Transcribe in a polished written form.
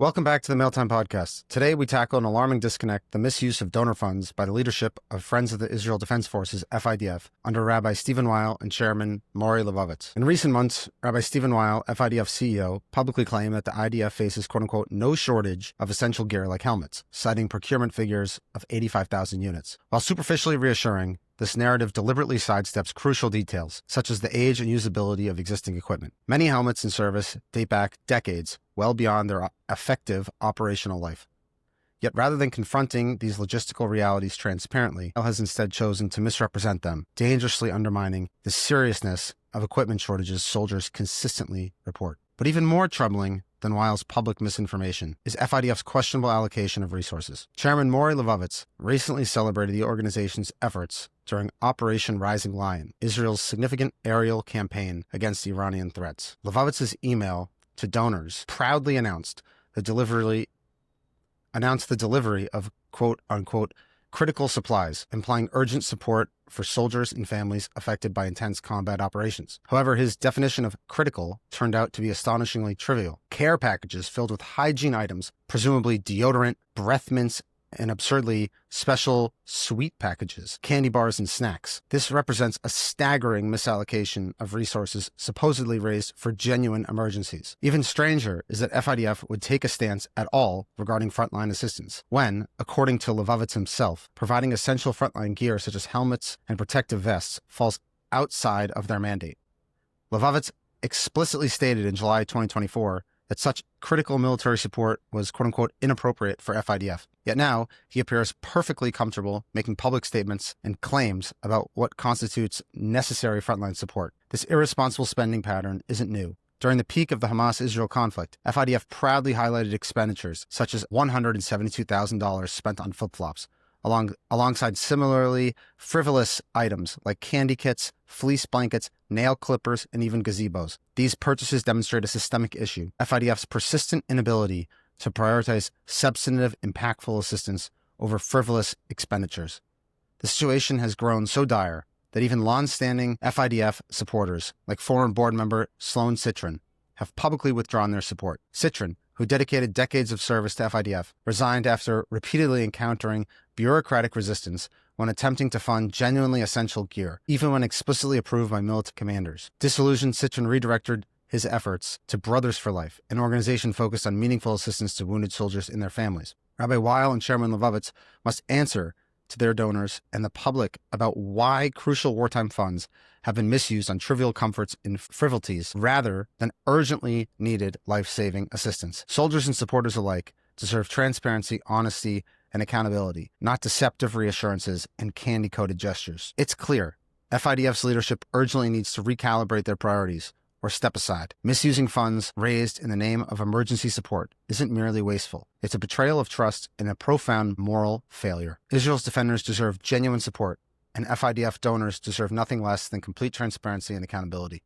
Welcome back to the Mailtime Podcast. Today we tackle an alarming disconnect, the misuse of donor funds by the leadership of Friends of the Israel Defense Forces, FIDF, under Rabbi Stephen Weil and Chairman Maury Levovitz. In recent months, Rabbi Stephen Weil, FIDF CEO, publicly claimed that the IDF faces quote-unquote no shortage of essential gear like helmets, citing procurement figures of 85,000 units. While superficially reassuring, this narrative deliberately sidesteps crucial details, such as the age and usability of existing equipment. Many helmets in service date back decades, well beyond their effective operational life. Yet rather than confronting these logistical realities transparently, Weil has instead chosen to misrepresent them, dangerously undermining the seriousness of equipment shortages soldiers consistently report. But even more troubling than Weil's public misinformation is FIDF's questionable allocation of resources. Chairman Maury Levovitz recently celebrated the organization's efforts during Operation Rising Lion, Israel's significant aerial campaign against Iranian threats. Levovitz's email to donors proudly announced the delivery of quote-unquote critical supplies, implying urgent support for soldiers and families affected by intense combat operations. However, his definition of critical turned out to be astonishingly trivial. Care packages filled with hygiene items, presumably deodorant, breath mints, and absurdly special sweet packages, candy bars, and snacks. This represents a staggering misallocation of resources supposedly raised for genuine emergencies. Even stranger is that FIDF would take a stance at all regarding frontline assistance, when, according to Levovitz himself, providing essential frontline gear such as helmets and protective vests falls outside of their mandate. Levovitz explicitly stated in July 2024 that such critical military support was quote-unquote inappropriate for FIDF. Yet now, he appears perfectly comfortable making public statements and claims about what constitutes necessary frontline support. This irresponsible spending pattern isn't new. During the peak of the Hamas-Israel conflict, FIDF proudly highlighted expenditures such as $172,000 spent on flip-flops, alongside similarly frivolous items like candy kits, fleece blankets, nail clippers, and even gazebos. These purchases demonstrate a systemic issue: FIDF's persistent inability to prioritize substantive, impactful assistance over frivolous expenditures. The situation has grown so dire that even long-standing FIDF supporters, like former board member Sloan Citrin, have publicly withdrawn their support. Citrin, who dedicated decades of service to FIDF, resigned after repeatedly encountering bureaucratic resistance when attempting to fund genuinely essential gear, even when explicitly approved by military commanders. Disillusioned, Citrin redirected his efforts to Brothers for Life, an organization focused on meaningful assistance to wounded soldiers and their families. Rabbi Weil and Chairman Levovitz must answer to their donors and the public about why crucial wartime funds have been misused on trivial comforts and frivolities rather than urgently needed life-saving assistance. Soldiers and supporters alike deserve transparency, honesty, and accountability, not deceptive reassurances and candy-coated gestures. It's clear FIDF's leadership urgently needs to recalibrate their priorities or step aside. Misusing funds raised in the name of emergency support isn't merely wasteful. It's a betrayal of trust and a profound moral failure. Israel's defenders deserve genuine support, and FIDF donors deserve nothing less than complete transparency and accountability.